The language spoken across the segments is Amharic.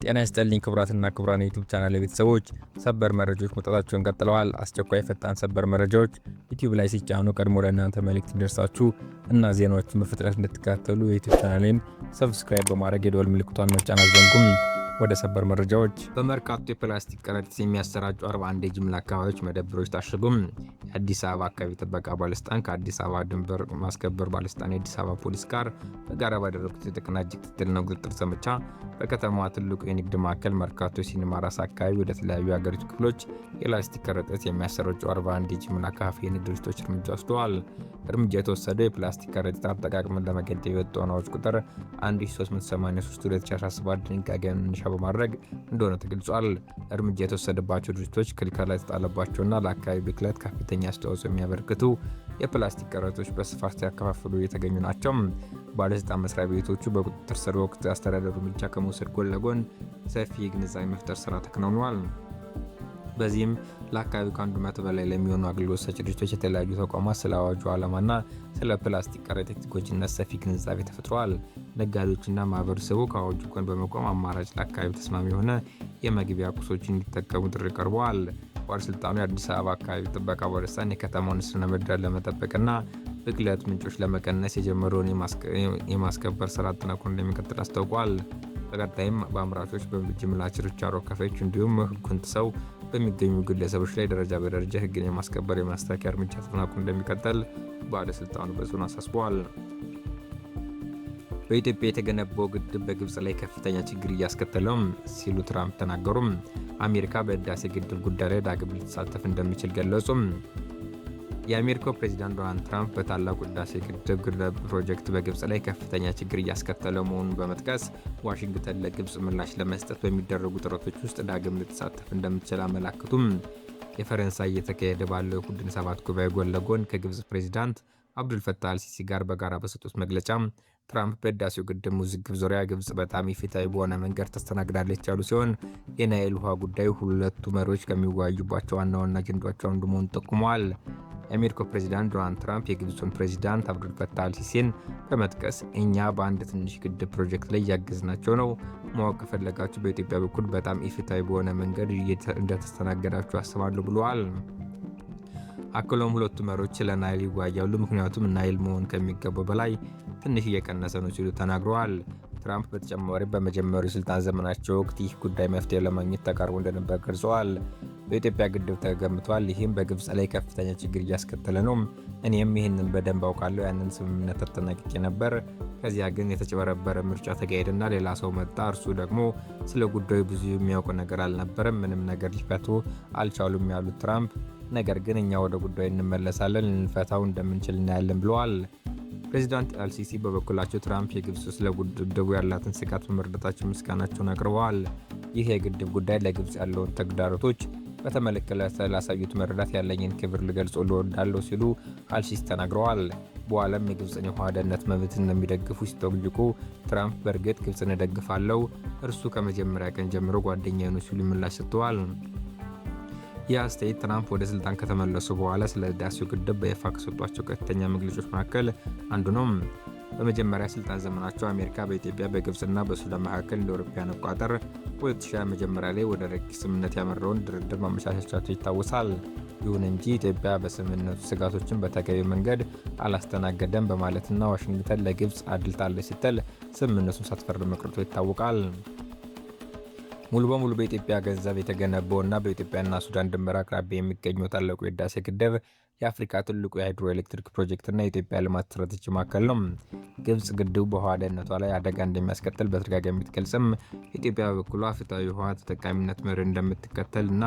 ጤና ይስጥልኝ ክቡራትና ክቡራን የዩቲዩብ ቻናል ቤተሰቦች፣ ሰበር መረጃዎች መውጣታቸውን ቀጥለዋል። አስቸኳይ ፈጣን ሰበር መረጃዎች ዩቲዩብ ላይ ሲጫኑ ቀድሞ ለእናንተ መልእክት እንዲደርሳችሁ እና ዜናዎችን በፍጥነት እንድትከታተሉ የዩቲዩብ ቻናሌን ሰብስክራይብ በማድረግ የደወል ምልክቷን መጫን አትዘንጉም። ወደ ሰበር መረጃዎች። በመርካቶ የፕላስቲክ ከረጢት የሚያሰራጩ 41 የጅምላ አካባቢዎች መደብሮች ታሸጉም። የአዲስ አበባ አካባቢ ጥበቃ ባለስልጣን ከአዲስ አበባ ድንበር ማስከበር ባለስልጣን የአዲስ አበባ ፖሊስ ጋር በጋራ ባደረጉት የተቀናጀ ክትትልና ቁጥጥር ዘመቻ በከተማዋ ትልቁ የንግድ ማዕከል መርካቶ ሲኒማ ራስ አካባቢ ወደ ተለያዩ የሀገሪቱ ክፍሎች የፕላስቲክ ከረጢት የሚያሰራጩ 41 የጅምላ ካፌ የንግድ ድርጅቶች እርምጃ ወስደዋል። እርምጃ የተወሰደው የፕላስቲክ ከረጢት አጠቃቀምን ለመገደብ የወጣው አዋጅ ቁጥር 1383/2017 ድንጋጌን መነሻ በማድረግ እንደሆነ ተገልጿል። እርምጃ የተወሰደባቸው ድርጅቶች ክልከላ የተጣለባቸውና ለአካባቢ ብክለት ከፍተኛ አስተዋጽኦ የሚያበረክቱ የፕላስቲክ ከረጢቶች በስፋት ሲያከፋፍሉ የተገኙ ናቸው። ባለስልጣን መስሪያ ቤቶቹ በቁጥጥር ስር ወቅት አስተዳደሩ እርምጃ ከመውሰድ ጎን ለጎን ሰፊ የግንዛቤ መፍጠር ስራ ተከናውኗል። በዚህም ለአካባቢው ከ100 በላይ ለሚሆኑ አገልግሎት ሰጪ ድርጅቶች የተለያዩ ተቋማት ስለ አዋጁ ዓላማና ስለ ፕላስቲክ ከረጢት ጎጂነት ሰፊ ግንዛቤ ተፈጥሯል። ነጋዴዎችና ማህበረሰቡ ከአዋጁ ጎን በመቆም አማራጭ ለአካባቢው ተስማሚ የሆነ የመግቢያ ቁሶችን እንዲጠቀሙ ጥሪ ቀርበዋል። ባለስልጣኑ የአዲስ አበባ አካባቢ ጥበቃ ባለስልጣን የከተማውን ስነ ምህዳር ለመጠበቅና ብክለት ምንጮች ለመቀነስ የጀመረውን የማስከበር ስራ አጠናክሮ እንደሚቀጥል አስታውቋል። በቀጣይም በአምራቾች፣ በጅምላ ችርቻሮ ከፋዮች እንዲሁም ሕጉን ጥሰው በሚገኙ ግለሰቦች ላይ ደረጃ በደረጃ ሕግን የማስከበር የማስተካከያ እርምጃ ተጠናክሮ እንደሚቀጥል ባለስልጣኑ በጽኑ አሳስበዋል። በኢትዮጵያ የተገነባው ግድብ በግብጽ ላይ ከፍተኛ ችግር እያስከተለው ሲሉ ትራምፕ ተናገሩ። አሜሪካ በህዳሴ ግድብ ጉዳይ ላይ ዳግም ልትሳተፍ እንደሚችል ገለጹ። የአሜሪካው ፕሬዚዳንት ዶናልድ ትራምፕ በታላቁ ህዳሴ ግድብ ፕሮጀክት በግብጽ ላይ ከፍተኛ ችግር እያስከተለ መሆኑን በመጥቀስ ዋሽንግተን ለግብጽ ምላሽ ለመስጠት በሚደረጉ ጥረቶች ውስጥ ዳግም ልትሳተፍ እንደምትችል አመላክቱም። የፈረንሳይ እየተካሄደ ባለው ቡድን ሰባት ጉባኤ ጎን ለጎን ከግብጽ ፕሬዚዳንት አብዱልፈታህ አልሲሲ ጋር በጋራ በሰጡት መግለጫ ትራምፕ በህዳሴው ግድብ ውዝግብ ዙሪያ ግብጽ በጣም ኢፍትሐዊ በሆነ መንገድ ተስተናግዳለች ያሉ ሲሆን የናይል ውሃ ጉዳይ ሁለቱ መሪዎች ከሚወያዩባቸው ዋና ዋና አጀንዳዎች አንዱ መሆኑን ጠቁመዋል። የአሜሪካው ፕሬዚዳንት ዶናልድ ትራምፕ የግብፁን ፕሬዚዳንት አብዱልፈታህ አልሲሲን በመጥቀስ እኛ በአንድ ትንሽ ግድብ ፕሮጀክት ላይ እያገዝናቸው ነው፣ ማወቅ ከፈለጋችሁ በኢትዮጵያ በኩል በጣም ኢፍትሐዊ በሆነ መንገድ እንደተስተናገዳችሁ አስባለሁ ብለዋል። አክሎም ሁለቱ መሪዎች ስለ ናይል ይወያያሉ፣ ምክንያቱም ናይል መሆን ከሚገባው በላይ ትንሽ እየቀነሰ ነው ሲሉ ተናግረዋል። ትራምፕ በተጨማሪም በመጀመሪያው የስልጣን ዘመናቸው ወቅት ይህ ጉዳይ መፍትሄ ለማግኘት ተቃርቦ እንደነበር ገልጸዋል። በኢትዮጵያ ግድብ ተገንብቷል፣ ይህም በግብጽ ላይ ከፍተኛ ችግር እያስከተለ ነው። እኔም ይህንን በደንብ አውቃለሁ። ያንን ስምምነት ተጠናቅቄ ነበር። ከዚያ ግን የተጨበረበረ ምርጫ ተካሄደና ሌላ ሰው መጣ። እርሱ ደግሞ ስለ ጉዳዩ ብዙ የሚያውቅ ነገር አልነበረም። ምንም ነገር ሊፈቱ አልቻሉም ያሉት ትራምፕ ነገር ግን እኛ ወደ ጉዳዩ እንመለሳለን፣ ልንፈታው እንደምንችል እናያለን ብለዋል። ፕሬዚዳንት አልሲሲ በበኩላቸው ትራምፕ የግብጽ ስለ ግድቡ ያላትን ስጋት በመረዳታቸው ምስጋናቸውን አቅርበዋል። ይህ የግድብ ጉዳይ ለግብጽ ያለውን ተግዳሮቶች በተመለከተ ላሳዩት መረዳት ያለኝን ክብር ልገልጽ እወዳለሁ ሲሉ አልሲሲ ተናግረዋል። በኋላም የግብጽን የውሃ ደህንነት መብት እንደሚደግፉ ሲጠይቁ ትራምፕ በእርግጥ ግብጽን እደግፋለሁ፣ እርሱ ከመጀመሪያ ቀን ጀምሮ ጓደኛዬ ነው ሲሉ ምላሽ ሰጥተዋል። ይህ አስተያየት ትራምፕ ወደ ስልጣን ከተመለሱ በኋላ ስለ ህዳሴው ግድብ በይፋ ከሰጧቸው ቀጥተኛ መግለጫዎች መካከል አንዱ ነው። በመጀመሪያ ስልጣን ዘመናቸው አሜሪካ በኢትዮጵያ በግብጽና በሱዳን መካከል እንደ አውሮፓውያን አቆጣጠር 2020 መጀመሪያ ላይ ወደ ረቂቅ ስምምነት ያመራውን ድርድር ማመቻቸታቸው ይታወሳል። ይሁን እንጂ ኢትዮጵያ በስምምነቱ ስጋቶችን በተገቢ መንገድ አላስተናገደም በማለትና ዋሽንግተን ለግብጽ አድልታለች ስትል ስምምነቱን ሳትፈርም መቅረቷ ይታወቃል። ሙሉ በሙሉ በኢትዮጵያ ገንዘብ የተገነባውና በኢትዮጵያና ሱዳን ድንበር አቅራቢያ የሚገኘው ታላቁ የህዳሴ ግድብ የአፍሪካ ትልቁ የሃይድሮ ኤሌክትሪክ ፕሮጀክትና የኢትዮጵያ ልማት ስትራቴጂ ማዕከል ነው። ግብጽ ግድቡ በውሃ ደህንነቷ ላይ አደጋ እንደሚያስከትል በተደጋጋሚ ብትገልጽም ኢትዮጵያ በበኩሏ ፍትሐዊ ውሃ ተጠቃሚነት መርህ እንደምትከተልና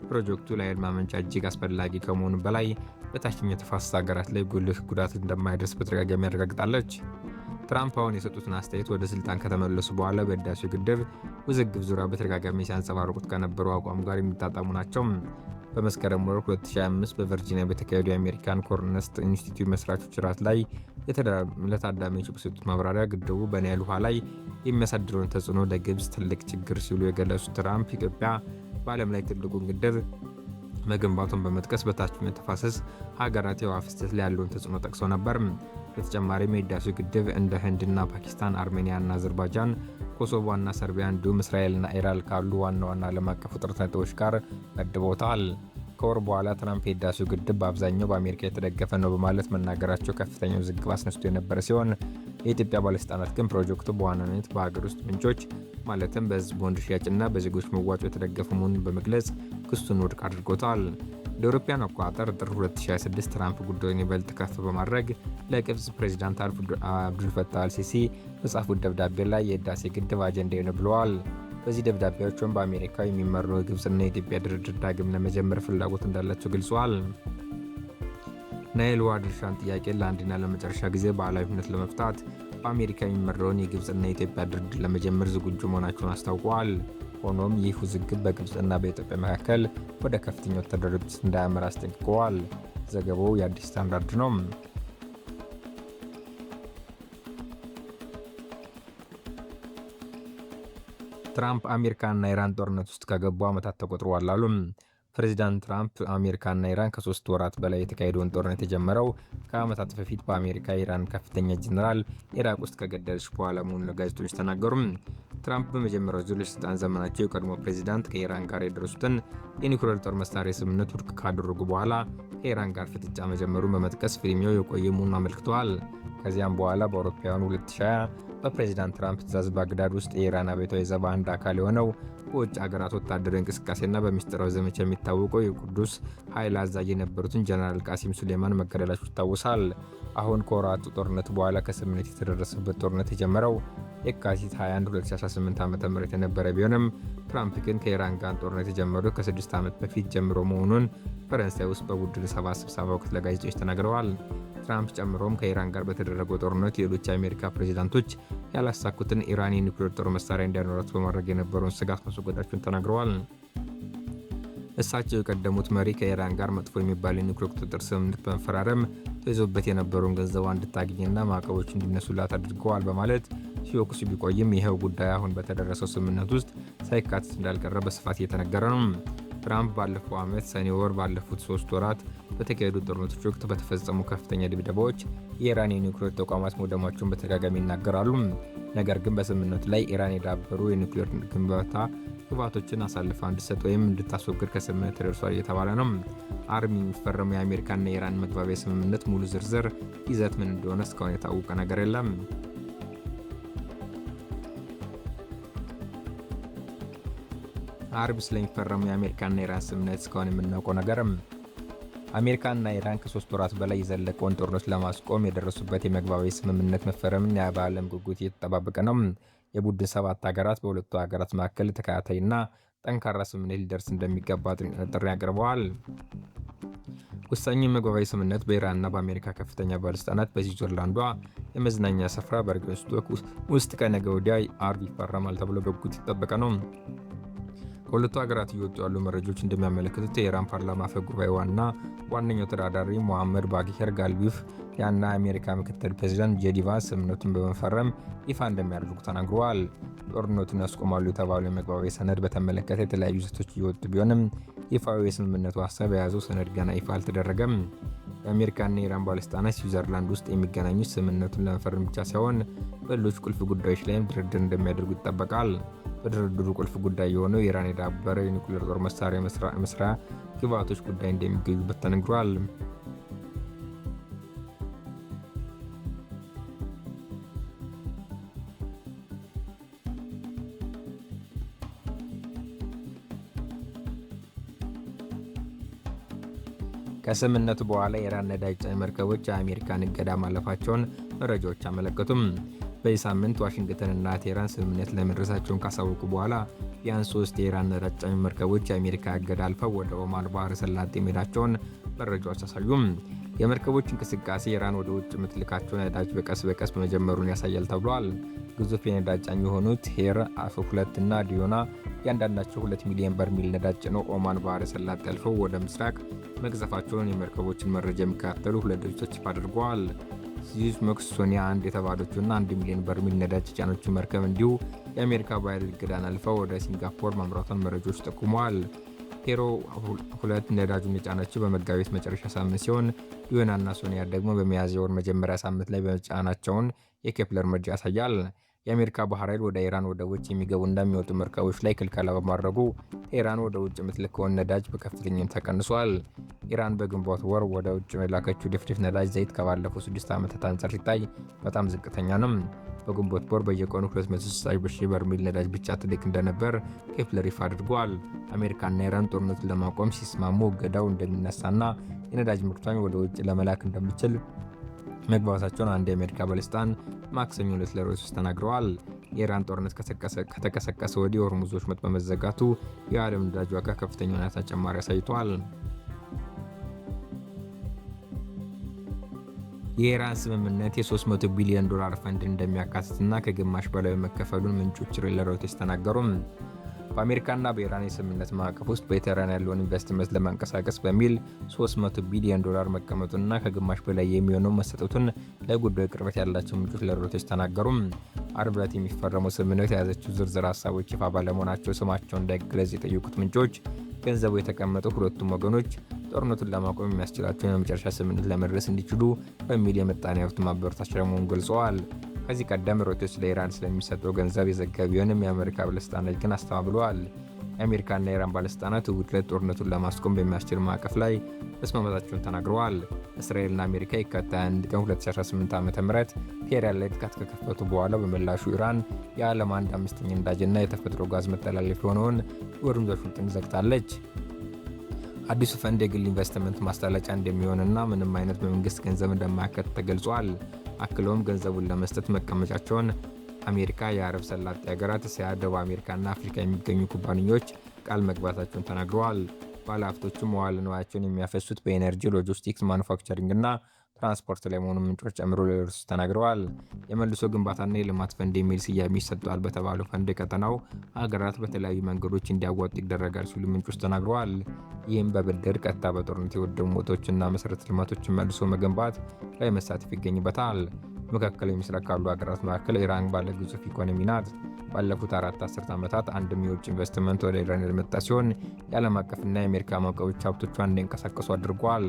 ፕሮጀክቱ ለኃይል ማመንጫ እጅግ አስፈላጊ ከመሆኑ በላይ በታችኛው ተፋሰስ ሀገራት ላይ ጉልህ ጉዳት እንደማይደርስ በተደጋጋሚ ያረጋግጣለች። ትራምፕ አሁን የሰጡትን አስተያየት ወደ ስልጣን ከተመለሱ በኋላ በህዳሴው ግድብ ውዝግብ ዙሪያ በተደጋጋሚ ሲያንጸባርቁት ከነበሩ አቋም ጋር የሚጣጣሙ ናቸው። በመስከረም ወር 2025 በቨርጂኒያ በተካሄዱ የአሜሪካን ኮርነስት ኢንስቲትዩት መስራቾች ራት ላይ ለታዳሚዎች በሰጡት ማብራሪያ ግድቡ በናይል ውሃ ላይ የሚያሳድረውን ተጽዕኖ ለግብጽ ትልቅ ችግር ሲሉ የገለጹት ትራምፕ ኢትዮጵያ በዓለም ላይ ትልቁን ግድብ መገንባቱን በመጥቀስ በታችኛው ተፋሰስ ሀገራት የውሃ ፍሰት ላይ ያለውን ተጽዕኖ ጠቅሰው ነበር። በተጨማሪም የህዳሴው ግድብ እንደ ህንድና ፓኪስታን፣ አርሜኒያና አዘርባይጃን ኮሶቮና ሰርቢያ እንዲሁም እስራኤልና ኢራን ካሉ ዋና ዋና ዓለም አቀፍ ውጥረት ነጥቦች ጋር መድበውታል። ከወር በኋላ ትራምፕ የህዳሴው ግድብ በአብዛኛው በአሜሪካ የተደገፈ ነው በማለት መናገራቸው ከፍተኛ ውዝግብ አስነስቶ የነበረ ሲሆን የኢትዮጵያ ባለስልጣናት ግን ፕሮጀክቱ በዋናነት በሀገር ውስጥ ምንጮች ማለትም በህዝብ ቦንድ ሽያጭና በዜጎች መዋጮ የተደገፈ መሆኑን በመግለጽ ክሱን ውድቅ አድርጎታል። እንደ አውሮፓውያን አቆጣጠር ጥር 2026 ትራምፕ ጉዳዩን ይበልጥ ከፍ በማድረግ ለግብጽ ፕሬዚዳንት አብዱልፈታህ አልሲሲ በጻፉት ደብዳቤ ላይ የህዳሴ ግድብ አጀንዳዬ ነው ብለዋል። በዚህ ደብዳቤያቸውን በአሜሪካ የሚመራው የግብጽና የኢትዮጵያ ድርድር ዳግም ለመጀመር ፍላጎት እንዳላቸው ገልጸዋል። ናይል ውሃ ድርሻን ጥያቄ ለአንድና ለመጨረሻ ጊዜ በኃላፊነት ለመፍታት በአሜሪካ የሚመራውን የግብጽና የኢትዮጵያ ድርድር ለመጀመር ዝግጁ መሆናቸውን አስታውቀዋል። ሆኖም ይህ ውዝግብ በግብጽና በኢትዮጵያ መካከል ወደ ከፍተኛ ወታደራዊ ግጭት እንዳያመራ አስጠንቅቀዋል። ዘገባው የአዲስ ስታንዳርድ ነው። ትራምፕ አሜሪካና ኢራን ጦርነት ውስጥ ከገቡ ዓመታት ተቆጥረዋል አሉ። ፕሬዚዳንት ትራምፕ አሜሪካና ኢራን ከ3 ወራት በላይ የተካሄደውን ጦርነት የጀመረው ከዓመታት በፊት በአሜሪካ የኢራን ከፍተኛ ጀነራል ኢራቅ ውስጥ ከገደለች በኋላ መሆኑን ለጋዜጠኞች ተናገሩ። ትራምፕ በመጀመሪያው ዙር የስልጣን ዘመናቸው የቀድሞ ፕሬዚዳንት ከኢራን ጋር የደረሱትን የኒውክሌር ጦር መሳሪያ ስምምነት ውድቅ ካደረጉ በኋላ ከኢራን ጋር ፍጥጫ መጀመሩን በመጥቀስ ፍልሚያው የቆየ መሆኑን አመልክተዋል። ከዚያም በኋላ በአውሮፓውያኑ 2020 በፕሬዚዳንት ትራምፕ ትዕዛዝ ባግዳድ ውስጥ የኢራን አብዮታዊ ዘብ አንድ አካል የሆነው በውጭ ሀገራት ወታደራዊ እንቅስቃሴና በሚስጥራዊ ዘመቻ የሚታወቀው የቁዱስ ኃይል አዛዥ የነበሩትን ጀነራል ቃሲም ሱሌማን መገደላቸው ይታወሳል። አሁን ከወራቱ ጦርነት በኋላ ከስምምነት የተደረሰበት ጦርነት የጀመረው የካቲት 21 2018 ዓ.ም የነበረ ቢሆንም ትራምፕ ግን ከኢራን ጋር ጦርነት የጀመሩት ከ6 ዓመት በፊት ጀምሮ መሆኑን ፈረንሳይ ውስጥ በቡድን 7 ስብሰባ ወቅት ለጋዜጠኞች ተናግረዋል። ትራምፕ ጨምሮም ከኢራን ጋር በተደረገው ጦርነት ሌሎች የአሜሪካ ፕሬዚዳንቶች ያላሳኩትን ኢራን የኒውክሌር ጦር መሳሪያ እንዲያኖራት በማድረግ የነበረውን ስጋት ማስወገዳቸውን ተናግረዋል። እሳቸው የቀደሙት መሪ ከኢራን ጋር መጥፎ የሚባል የኒውክሌር ቁጥጥር ስምምነት በመፈራረም ተይዞበት የነበረውን ገንዘቧ እንድታገኝና ማዕቀቦች እንዲነሱላት አድርገዋል በማለት ሲወቅሱ ቢቆይም ይኸው ጉዳይ አሁን በተደረሰው ስምምነት ውስጥ ሳይካተት እንዳልቀረ በስፋት እየተነገረ ነው። ትራምፕ ባለፈው ዓመት ሰኔ ወር ባለፉት 3 ወራት በተካሄዱ ጦርነቶች ወቅት በተፈጸሙ ከፍተኛ ድብደባዎች የኢራን የኒውክሌር ተቋማት መውደማቸውን በተደጋጋሚ ይናገራሉ። ነገር ግን በስምምነቱ ላይ ኢራን የዳበሩ የኒውክሌር ግንባታ ግብዓቶችን አሳልፋ እንድትሰጥ ወይም እንድታስወግድ ከስምምነት ተደርሷል እየተባለ ነው። አርብ የሚፈረመው የአሜሪካና የኢራን መግባቢያ ስምምነት ሙሉ ዝርዝር ይዘት ምን እንደሆነ እስካሁን የታወቀ ነገር የለም። አርብ ስለሚፈረመው የአሜሪካና የኢራን ስምምነት እስካሁን የምናውቀው ነገርም አሜሪካና ኢራን ከ3 ወራት በላይ የዘለቀውን ጦርነት ለማስቆም የደረሱበት የመግባቢያ ስምምነት መፈረምን በዓለም ጉጉት እየተጠባበቀ ነው። የቡድን 7 ሀገራት በሁለቱ ሀገራት መካከል ተከታታይና ጠንካራ ስምምነት ሊደርስ እንደሚገባ ጥሪ አቅርበዋል። ወሳኙ የመግባቢያ ስምምነት በኢራንና በአሜሪካ ከፍተኛ ባለስልጣናት በስዊዘርላንዷ የመዝናኛ ስፍራ በርገንስቶክ ውስጥ ከነገ ወዲያ አርብ ይፈረማል ተብሎ በጉጉት የተጠበቀ ነው። ከሁለቱ ሀገራት እየወጡ ያሉ መረጃዎች እንደሚያመለክቱት የኢራን ፓርላማ አፈ ጉባኤ ዋነኛው ተደራዳሪ ሞሐመድ ባጌር ጋልቢፍ እና የአሜሪካ ምክትል ፕሬዚዳንት ጄዲ ቫንስ ስምምነቱን በመፈረም ይፋ እንደሚያደርጉ ተናግረዋል። ጦርነቱን ያስቆማሉ የተባሉ የመግባቢያ ሰነድ በተመለከተ የተለያዩ ይዘቶች እየወጡ ቢሆንም ይፋዊ የስምምነቱ ሀሳብ የያዘው ሰነድ ገና ይፋ አልተደረገም። የአሜሪካና የኢራን ባለስልጣናት ስዊዘርላንድ ውስጥ የሚገናኙት ስምምነቱን ለመፈረም ብቻ ሳይሆን በሌሎች ቁልፍ ጉዳዮች ላይም ድርድር እንደሚያደርጉ ይጠበቃል። በድርድሩ ቁልፍ ጉዳይ የሆነው የኢራን የዳበረ የኒውክሌር ጦር መሳሪያ መስሪያ ግብዓቶች ጉዳይ እንደሚገኙበት ተነግሯል። ከስምምነቱ በኋላ የኢራን ነዳጅ ጫኝ መርከቦች የአሜሪካን እገዳ ማለፋቸውን መረጃዎች አመለከቱም። በዚህ ሳምንት ዋሽንግተንና ቴህራን ስምምነት ለመድረሳቸውን ካሳወቁ በኋላ ቢያንስ 3 የኢራን ነዳጅ ጫኝ መርከቦች የአሜሪካ እገዳ አልፈው ወደ ኦማን ባህረ ሰላጤ መሄዳቸውን መረጃዎች አሳዩም። የመርከቦች እንቅስቃሴ ኢራን ወደ ውጭ የምትልካቸው ነዳጅ በቀስ በቀስ መጀመሩን ያሳያል ተብሏል። ግዙፍ የነዳጅ ጫኝ የሆኑት ሄር አፍ2 እና ዲዮና እያንዳንዳቸው 2 ሚሊዮን በርሜል ነዳጅ ጭነው ኦማን ባህረ ሰላጤ አልፈው ወደ ምስራቅ መግዘፋቸውን የመርከቦችን መረጃ የሚከታተሉ 2 ድርጅቶች ይፋ አድርገዋል። ሲዝሞክስ ሶኒያ 1 የተባለችውና 1 ሚሊዮን በርሜል ነዳጅ የጫነችው መርከብ እንዲሁ የአሜሪካ ባህር እገዳን አልፈው ወደ ሲንጋፖር ማምራቷን መረጃዎች ጠቁመዋል። ሄሮ 2 ነዳጁን የጫነችው በመጋቢት መጨረሻ ሳምንት ሲሆን ዲዮናና ሶኒያ ደግሞ በሚያዝያ ወር መጀመሪያ ሳምንት ላይ በመጫናቸውን የኬፕለር መረጃ ያሳያል። የአሜሪካ ባህር ኃይል ወደ ኢራን ወደቦች የሚገቡና የሚወጡ መርከቦች ላይ ክልከላ በማድረጉ ኢራን ወደ ውጭ የምትልከውን ነዳጅ በከፍተኛም ተቀንሷል። ኢራን በግንቦት ወር ወደ ውጭ የላከችው ድፍድፍ ነዳጅ ዘይት ከባለፉት 6 ዓመታት አንጻር ሲታይ በጣም ዝቅተኛ ነው። በግንቦት ወር በየቀኑ 260,000 በርሜል ነዳጅ ብቻ ትልክ እንደነበር ኬፕለር ይፋ አድርጓል። አሜሪካና ኢራን ጦርነቱን ለማቆም ሲስማሙ እገዳው እንደሚነሳና የነዳጅ ምርቷን ወደ ውጭ ለመላክ እንደሚችል መግባባታቸውን አንድ የአሜሪካ ባለስልጣን ማክሰኞ ዕለት ለሮይተርስ ተናግረዋል። የኢራን ጦርነት ከተቀሰቀሰ ወዲህ የሆርሙዝ ወሽመጥ በመዘጋቱ የዓለም ነዳጅ ዋጋ ከፍተኛ ሁኔታ ጭማሪ አሳይቷል። የኢራን ስምምነት የ$300 ቢሊዮን ፈንድ እንደሚያካትትና ከግማሽ በላይ መከፈሉን ምንጮች ለሮይተርስ ተናገሩ። በአሜሪካና በኢራን የስምምነት ማዕቀፍ ውስጥ በቴህራን ያለውን ኢንቨስትመንት ለማንቀሳቀስ በሚል $300 ቢሊዮን መቀመጡንና ከግማሽ በላይ የሚሆነው መሰጠቱን ለጉዳዩ ቅርበት ያላቸው ምንጮች ለሮይተርስ ተናገሩ። አርብ ዕለት የሚፈረመው ስምምነት የያዘችው ዝርዝር ሀሳቦች ይፋ ባለመሆናቸው ስማቸው እንዳይገለጽ የጠየቁት ምንጮች ገንዘቡ የተቀመጠው ሁለቱም ወገኖች ጦርነቱን ለማቆም የሚያስችላቸውን የመጨረሻ ስምምነት ለመድረስ እንዲችሉ በሚል የምጣኔ ሀብት ማበረታቻ መሆኑን ገልጸዋል። ከዚህ ቀደም ሮይተርስ ለኢራን ስለሚሰጠው ገንዘብ የዘገበ ቢሆንም የአሜሪካ ባለስልጣናት ግን አስተባብለዋል። የአሜሪካና የኢራን ባለስልጣናት እሁድ ዕለት ጦርነቱን ለማስቆም በሚያስችል ማዕቀፍ ላይ መስማማታቸውን ተናግረዋል። እስራኤልና አሜሪካ የካቲት 21 ቀን 2018 ዓ.ም ቴህራን ላይ ጥቃት ከከፈቱ በኋላ በምላሹ ኢራን የዓለም 1/5 ነዳጅና የተፈጥሮ ጋዝ መተላለፊያ የሆነውን የሆርሙዝ ወሽመጥን ዘግታለች። አዲሱ ፈንድ የግል ኢንቨስትመንት ማስታለጫ እንደሚሆንና ምንም አይነት በመንግስት ገንዘብ እንደማያካትት ተገልጿል። አክለውም ገንዘቡን ለመስጠት መቀመጫቸውን አሜሪካ፣ የአረብ ሰላጤ ሀገራት፣ እስያ፣ ደቡብ አሜሪካና አፍሪካ የሚገኙ ኩባንያዎች ቃል መግባታቸውን ተናግረዋል። ባለሀብቶቹም መዋዕለ ንዋያቸውን የሚያፈሱት በኤነርጂ፣ ሎጂስቲክስ፣ ማኑፋክቸሪንግ እና ትራንስፖርት ላይ መሆኑን ምንጮች ጨምሮ ለሮይተርስ ተናግረዋል። የመልሶ ግንባታና የልማት ፈንድ የሚል ስያሜ ይሰጠዋል በተባለው ፈንድ ቀጠናው ሀገራት በተለያዩ መንገዶች እንዲያዋጡ ይደረጋል ሲሉ ምንጮች ተናግረዋል። ይህም በብድር፣ ቀጥታ በጦርነት የወደሙ ቦታዎችና መሰረተ ልማቶችን መልሶ መገንባት ላይ መሳተፍ ይገኝበታል። በመካከለኛው ምስራቅ ካሉ ሀገራት መካከል ኢራን ባለ ግዙፍ ኢኮኖሚ ናት። ባለፉት 4 አስርት ዓመታት አንድም የውጭ ኢንቨስትመንት ወደ ኢራን ያልመጣ ሲሆን የዓለም አቀፍና የአሜሪካ ማዕቀቦች ሀብቶቿን እንዳይንቀሳቀሱ አድርጓል።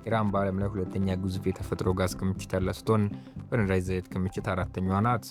ኢራን በዓለም ላይ ሁለተኛ ግዙፍ የተፈጥሮ ጋዝ ክምችት ያላት ስትሆን በነዳጅ ዘይት ክምችት አራተኛዋ ናት።